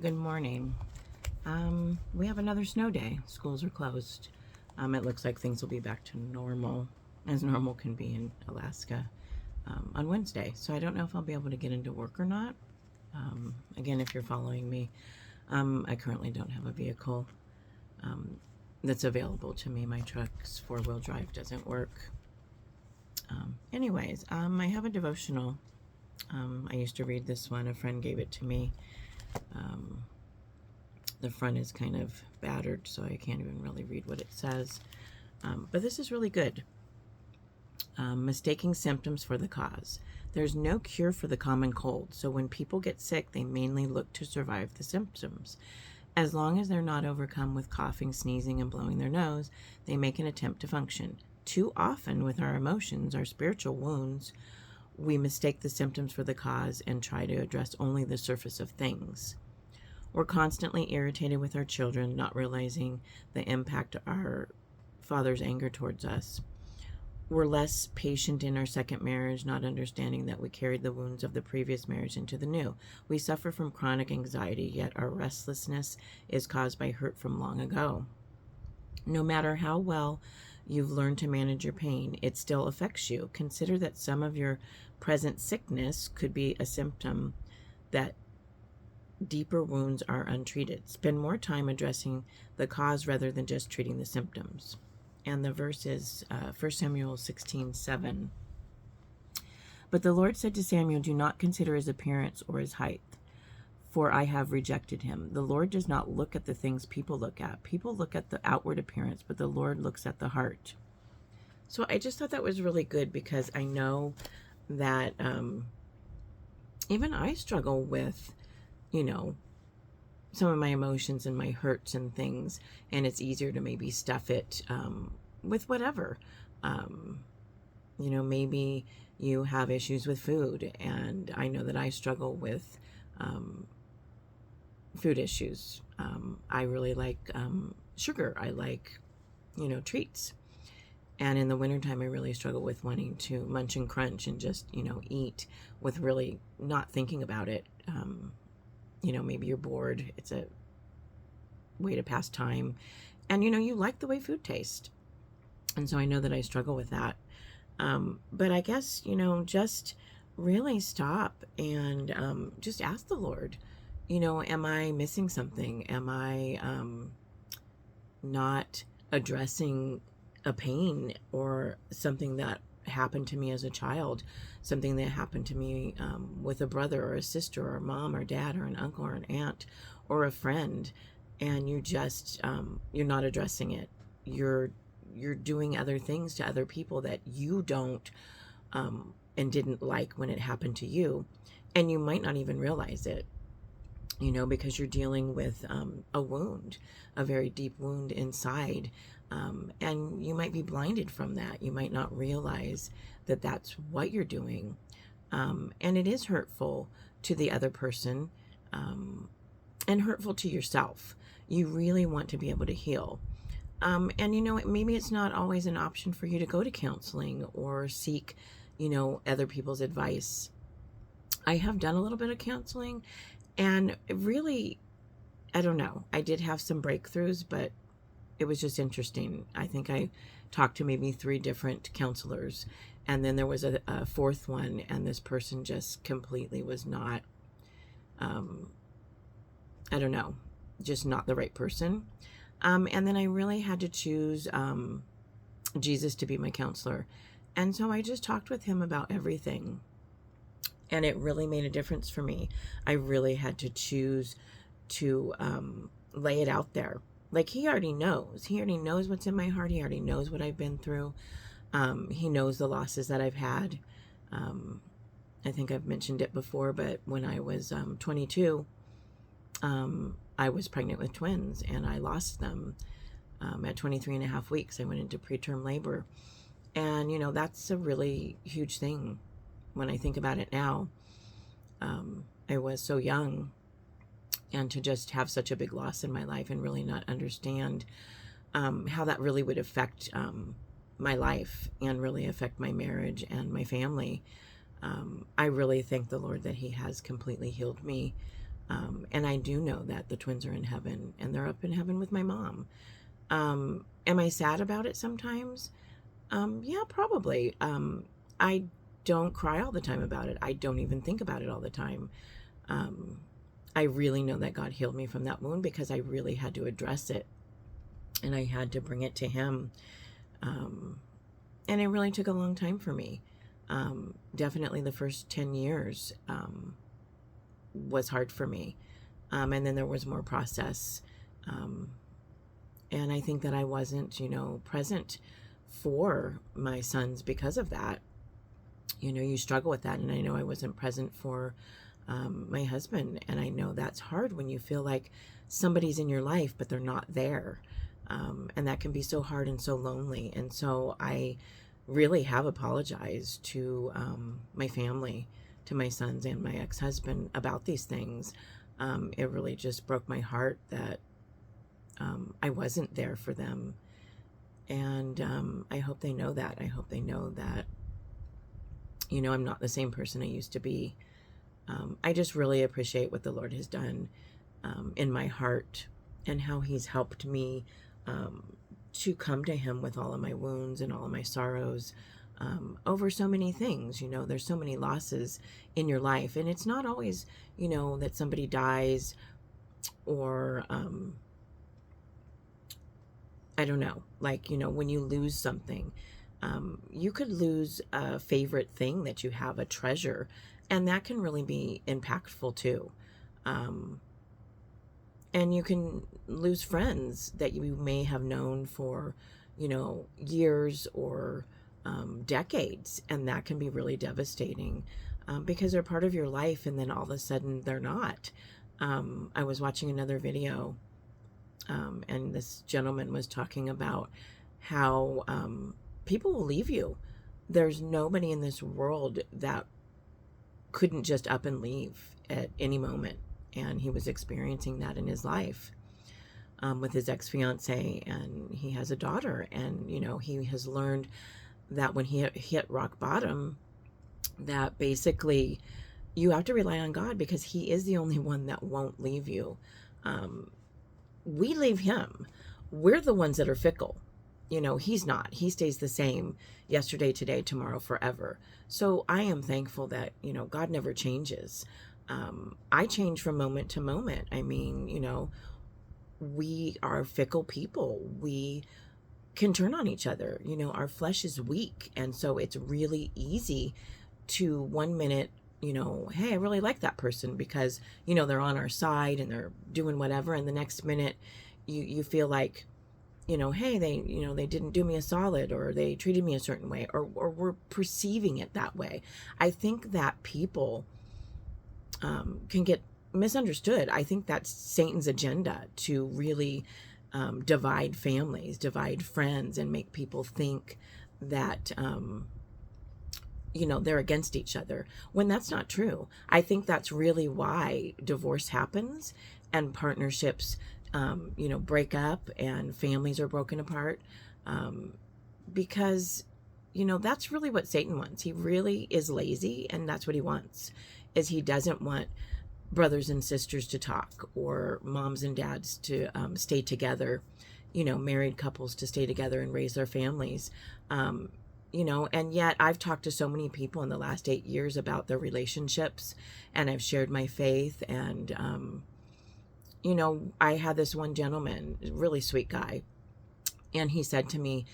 Good morning. We have another snow day. Schools are closed. It looks like things will be back to normal, as normal can be in Alaska, on Wednesday. So I don't know if I'll be able to get into work or not. Again, if you're following me, I currently don't have a vehicle um, that's available to me. My truck's four-wheel drive doesn't work. I have a devotional. I used to read this one. A friend gave it to me. Um, the front is kind of battered, so I can't even really read what it says. But this is really good. Mistaking symptoms for the cause. There's no cure for the common cold, so when people get sick, they mainly look to survive the symptoms. As long as they're not overcome with coughing, sneezing, and blowing their nose, they make an attempt to function. Too often, with our emotions, our spiritual wounds, we mistake the symptoms for the cause and try to address only the surface of things. We're constantly irritated with our children, not realizing the impact of our father's anger towards us. We're less patient in our second marriage, not understanding that we carried the wounds of the previous marriage into the new. We suffer from chronic anxiety, yet our restlessness is caused by hurt from long ago. No matter how well you've learned to manage your pain, it still affects you. Consider that some of your present sickness could be a symptom that deeper wounds are untreated. Spend more time addressing the cause rather than just treating the symptoms. And the verse is 1 Samuel 16:7. But the Lord said to Samuel, do not consider his appearance or his height, for I have rejected him. The Lord does not look at the things people look at. People look at the outward appearance, but the Lord looks at the heart. So I just thought that was really good, because I know that even I struggle with, some of my emotions and my hurts and things, and it's easier to maybe stuff it with whatever. Maybe you have issues with food, and I know that I struggle with food issues. I really like sugar. I like, treats. And in the wintertime, I really struggle with wanting to munch and crunch and just, eat with really not thinking about it. Maybe you're bored. It's a way to pass time. And, you like the way food tastes. And so I know that I struggle with that. But I guess, just really stop and just ask the Lord, am I missing something? Am I not addressing a pain or something that happened to me as a child, something that happened to me with a brother or a sister or a mom or dad or an uncle or an aunt or a friend, and you just you're not addressing it. You're doing other things to other people that you don't and didn't like when it happened to you, and you might not even realize it, because you're dealing with a wound, a very deep wound inside. And you might be blinded from that. You might not realize that that's what you're doing. And it is hurtful to the other person, and hurtful to yourself. You really want to be able to heal. And maybe it's not always an option for you to go to counseling or seek, other people's advice. I have done a little bit of counseling, and really, I don't know. I did have some breakthroughs, but it was just interesting. I think I talked to maybe 3 different counselors, and then there was a fourth one, and this person just completely was not, I don't know, just not the right person. And then I really had to choose Jesus to be my counselor. And so I just talked with him about everything. And it really made a difference for me. I really had to choose to lay it out there. Like, he already knows. He already knows what's in my heart. He already knows what I've been through. He knows the losses that I've had. I think I've mentioned it before, but when I was 22, I was pregnant with twins, and I lost them at 23 and a half weeks. I went into preterm labor. And, that's a really huge thing when I think about it now. I was so young, and to just have such a big loss in my life and really not understand how that really would affect my life and really affect my marriage and my family. I really thank the Lord that he has completely healed me And I do know that the twins are in heaven and they're up in heaven with my mom. Am I sad about it sometimes? Yeah, probably. I don't cry all the time about it. I don't even think about it all the time. Um, I really know that God healed me from that wound because I really had to address it and I had to bring it to Him. And it really took a long time for me. Definitely the first 10 years was hard for me. And then there was more process. And I think that I wasn't, present for my sons because of that. You struggle with that. And I know I wasn't present for my husband. And I know that's hard when you feel like somebody's in your life, but they're not there. And that can be so hard and so lonely. And so I really have apologized to my family, to my sons and my ex-husband about these things. It really just broke my heart that I wasn't there for them. And I hope they know that. I hope they know that, I'm not the same person I used to be. I just really appreciate what the Lord has done in my heart and how He's helped me to come to Him with all of my wounds and all of my sorrows over so many things. There's so many losses in your life, and it's not always, that somebody dies or I don't know, like, when you lose something, you could lose a favorite thing that you have, a treasure, and that can really be impactful too. And you can lose friends that you may have known for, years or decades, and that can be really devastating because they're part of your life, and then all of a sudden they're not. I was watching another video, and this gentleman was talking about how people will leave you. There's nobody in this world that couldn't just up and leave at any moment. And he was experiencing that in his life with his ex-fiance, and he has a daughter. And, he has learned that when he hit rock bottom, that basically you have to rely on God because He is the only one that won't leave you. We leave Him. We're the ones that are fickle. He's not. He stays the same yesterday, today, tomorrow, forever. So I am thankful that, God never changes. I change from moment to moment. I mean, we are fickle people. We can turn on each other. Our flesh is weak. And so it's really easy to 1 minute, hey, I really like that person because, they're on our side and they're doing whatever. And the next minute you feel like, hey, they didn't do me a solid, or they treated me a certain way, or we're perceiving it that way. I think that people can get misunderstood. I think that's Satan's agenda, to really divide families, divide friends, and make people think that, they're against each other, when that's not true. I think that's really why divorce happens and partnerships, break up and families are broken apart, because, that's really what Satan wants. He really is lazy, and that's what he wants, is he doesn't want brothers and sisters to talk, or moms and dads to stay together, married couples to stay together and raise their families. And yet I've talked to so many people in the last 8 years about their relationships, and I've shared my faith. And, I had this one gentleman, really sweet guy, and he said to me,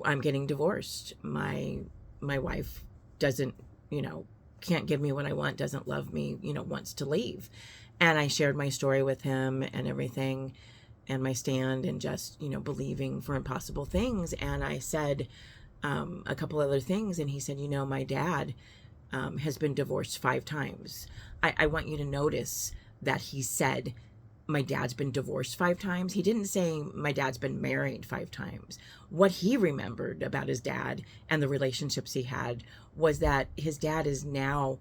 I'm getting divorced. My wife doesn't, can't give me what I want, doesn't love me, wants to leave. And I shared my story with him and everything, and my stand, and just, believing for impossible things. And I said a couple other things, and he said, my dad has been divorced 5 times. I want you to notice that he said, my dad's been divorced 5 times. He didn't say my dad's been married 5 times. What he remembered about his dad and the relationships he had was that his dad is now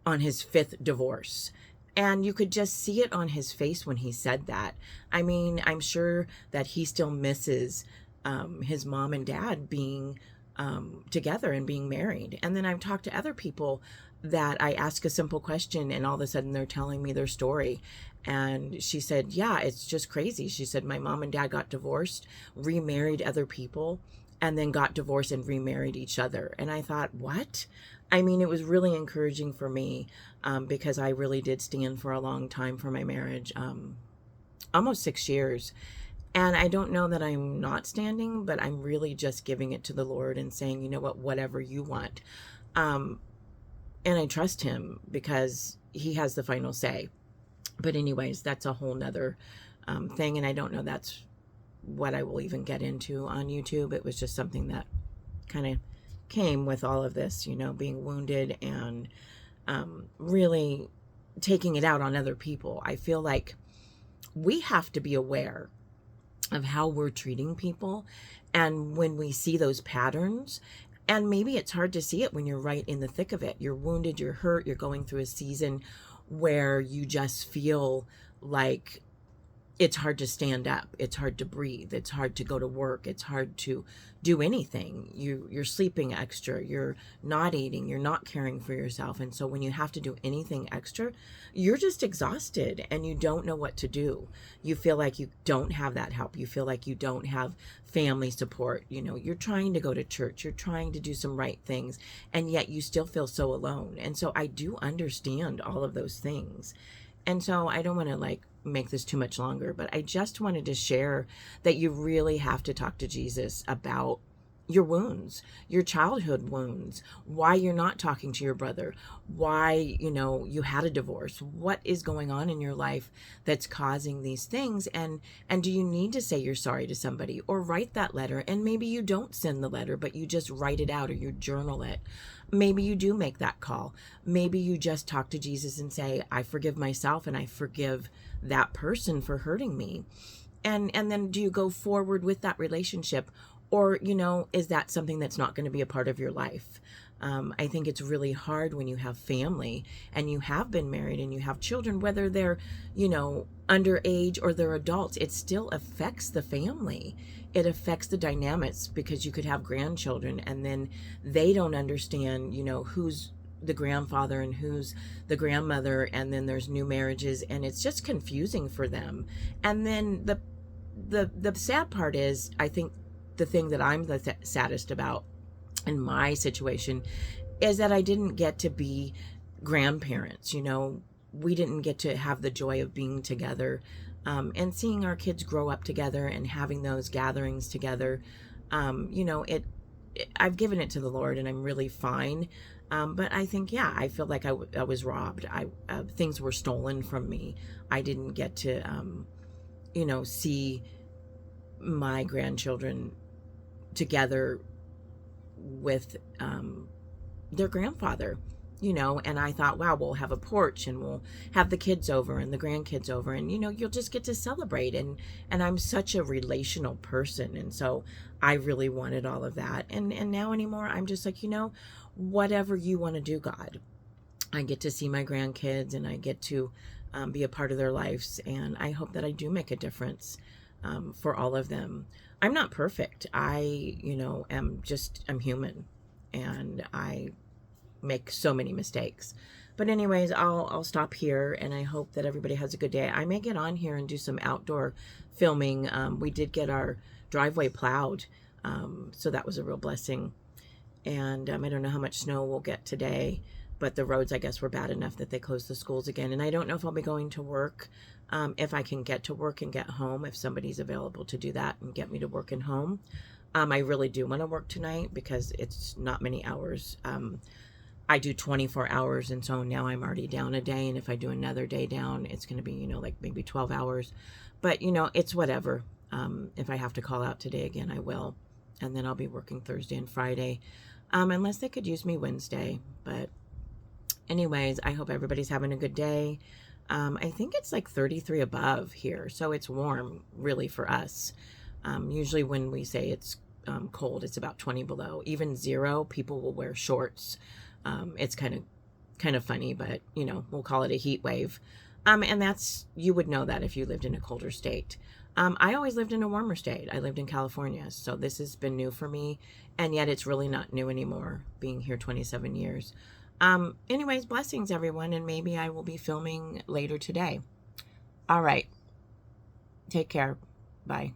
on his 5th divorce. And you could just see it on his face when he said that. I mean, I'm sure that he still misses his mom and dad being together and being married. And then I've talked to other people that I ask a simple question and all of a sudden they're telling me their story. And she said, yeah, it's just crazy. She said, my mom and dad got divorced, remarried other people, and then got divorced and remarried each other. And I thought, what? I mean, it was really encouraging for me, because I really did stand for a long time for my marriage, almost 6 years. And I don't know that I'm not standing, but I'm really just giving it to the Lord and saying, you know what, whatever you want. Um, and I trust him because he has the final say. But anyways, that's a whole nother thing. And I don't know that's what I will even get into on YouTube. It was just something that kind of came with all of this, you know, being wounded and really taking it out on other people. I feel like we have to be aware of how we're treating people. And when we see those patterns, and maybe it's hard to see it when you're right in the thick of it. You're wounded, you're hurt, you're going through a season where you just feel like it's hard to stand up. It's hard to breathe. It's hard to go to work. It's hard to do anything. You're sleeping extra. You're not eating. You're not caring for yourself. And so when you have to do anything extra, you're just exhausted and you don't know what to do. You feel like you don't have that help. You feel like you don't have family support. You know, you're trying to go to church. You're trying to do some right things, and yet you still feel so alone. And so I do understand all of those things. And so I don't want to like make this too much longer, but I just wanted to share that you really have to talk to Jesus about your wounds, your childhood wounds, why you're not talking to your brother, why, you know, you had a divorce, what is going on in your life that's causing these things, and do you need to say you're sorry to somebody, or write that letter, and maybe you don't send the letter, but you just write it out or you journal it. Maybe you do make that call. Maybe you just talk to Jesus and say, I forgive myself and I forgive that person for hurting me. And then do you go forward with that relationship? Or, you know, is that something that's not going to be a part of your life? I think it's really hard when you have family and you have been married and you have children, whether they're, you know, underage or they're adults, it still affects the family. It affects the dynamics, because you could have grandchildren and then they don't understand, you know, who's the grandfather and who's the grandmother, and then there's new marriages and it's just confusing for them. And then the sad part is, I think the thing that I'm the saddest about in my situation is that I didn't get to be grandparents. You know, we didn't get to have the joy of being together, and seeing our kids grow up together and having those gatherings together. You know, I've given it to the Lord and I'm really fine. But I think, yeah, I feel like I was robbed. Things were stolen from me. I didn't get to, you know, see my grandchildren together with their grandfather, you know, and I thought, wow, we'll have a porch and we'll have the kids over and the grandkids over, and, you know, you'll just get to celebrate. And I'm such a relational person. And so I really wanted all of that. And now anymore, I'm just like, you know, whatever you want to do, God. I get to see my grandkids and I get to be a part of their lives. And I hope that I do make a difference for all of them. I'm not perfect. You know, I'm human and I make so many mistakes. But anyways, I'll stop here, and I hope that everybody has a good day. I may get on here and do some outdoor filming. We did get our driveway plowed, so that was a real blessing. And I don't know how much snow we'll get today, but the roads, I guess, were bad enough that they closed the schools again. And I don't know if I'll be going to work, if I can get to work and get home, if somebody's available to do that and get me to work and home. I really do want to work tonight because it's not many hours. I do 24 hours, and so now I'm already down a day, and if I do another day down, it's going to be, you know, like maybe 12 hours. But, you know, it's whatever. If I have to call out today again, I will. And then I'll be working Thursday and Friday, unless they could use me Wednesday. But anyways, I hope everybody's having a good day. I think it's like 33 above here, so it's warm, really, for us. Usually when we say it's cold, it's about 20 below. Even 0, people will wear shorts. It's kind of funny, but, you know, we'll call it a heat wave. And you would know that if you lived in a colder state. I always lived in a warmer state. I lived in California, so this has been new for me, and yet it's really not new anymore, being here 27 years. Anyways, blessings, everyone, and maybe I will be filming later today. All right. Take care. Bye.